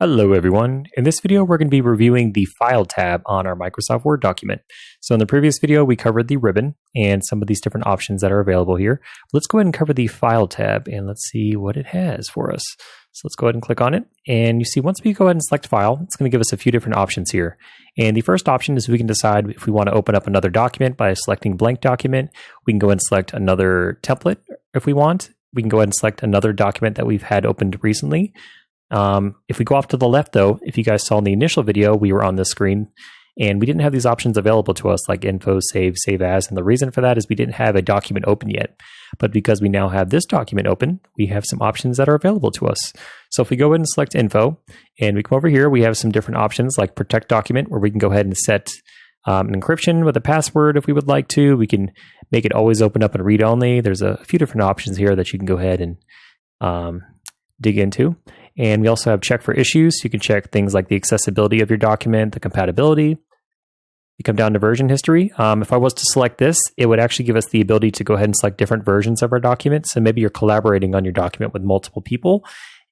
Hello everyone. In this video, we're going to be reviewing the File tab on our Microsoft Word document. So in the previous video, we covered the ribbon and some of these different options that are available here. Let's go ahead and cover the File tab and let's see what it has for us. So let's go ahead and click on it. And you see, once we go ahead and select File, it's going to give us a few different options here. And the first option is we can decide if we want to open up another document by selecting Blank Document. We can go ahead and select another template if we want. We can go ahead and select another document that we've had opened recently. If we go off to the left, though, if you guys saw in the initial video, we were on this screen and we didn't have these options available to us like info, save, save as. And the reason for that is we didn't have a document open yet. But because we now have this document open, we have some options that are available to us. So if we go ahead and select info and we come over here, we have some different options like protect document, where we can go ahead and set an encryption with a password if we would like to. We can make it always open up and read only. There's a few different options here that you can go ahead and dig into. And we also have check for issues. You can check things like the accessibility of your document, the compatibility. You come down to version history. If I was to select this, it would actually give us the ability to go ahead and select different versions of our document. So maybe you're collaborating on your document with multiple people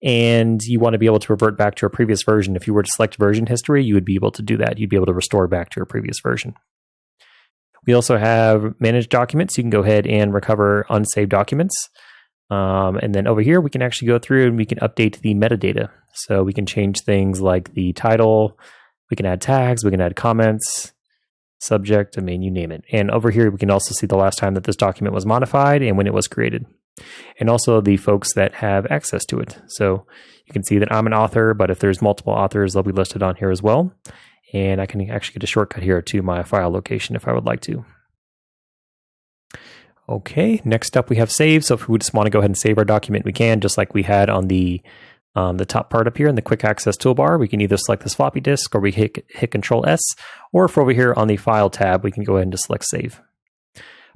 and you want to be able to revert back to a previous version. If you were to select version history, you would be able to do that. You'd be able to restore back to a previous version. We also have manage documents. You can go ahead and recover unsaved documents. And then over here, we can actually go through and we can update the metadata. So we can change things like the title, we can add tags, we can add comments, subject, you name it. And over here, we can also see the last time that this document was modified and when it was created. And also the folks that have access to it. So you can see that I'm an author, but if there's multiple authors, they'll be listed on here as well. And I can actually get a shortcut here to my file location if I would like to. Okay, next up we have save. So if we just want to go ahead and save our document, we can, just like we had on the top part up here in the quick access toolbar. We can either select this floppy disk or we hit Control S, or if over here on the File tab, we can go ahead and just select Save.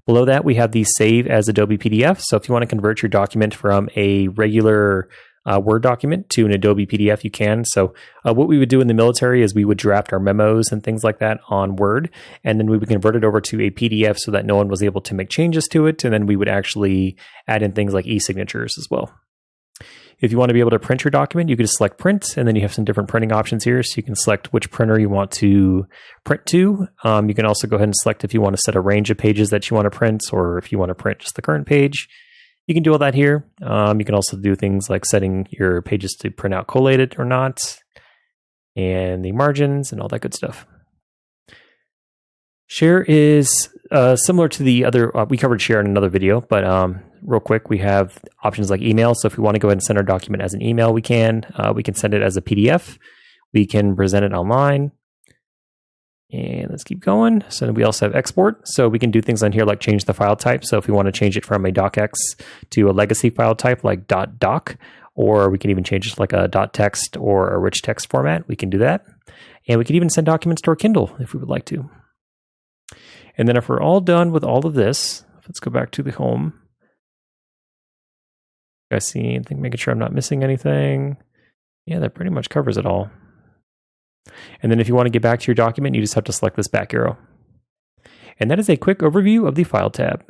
Below that, we have the Save as Adobe PDF. So if you want to convert your document from a regular Word document to an Adobe PDF, you can. So what we would do in the military is we would draft our memos and things like that on Word, and then we would convert it over to a PDF so that no one was able to make changes to it, and then we would actually add in things like e-signatures as well. If you want to be able to print your document, you can just select print, and then you have some different printing options here. So you can select which printer you want to print to. You can also go ahead and select if you want to set a range of pages that you want to print, or if you want to print just the current page. You can do all that here. You can also do things like setting your pages to print out collated or not, and the margins and all that good stuff. Share is similar to the other, we covered share in another video, but real quick, we have options like email. So if we want to go ahead and send our document as an email, we can. We can send it as a PDF. We can present it online. And let's keep going. So we also have export. So we can do things on here like change the file type. So if we want to change it from a docx to a legacy file type like .doc, or we can even change it to like a .text or a rich text format, we can do that. And we can even send documents to our Kindle if we would like to. And then if we're all done with all of this, let's go back to the home. You guys see anything? Making sure I'm not missing anything. Yeah, that pretty much covers it all. And then if you want to get back to your document, you just have to select this back arrow. And that is a quick overview of the File tab.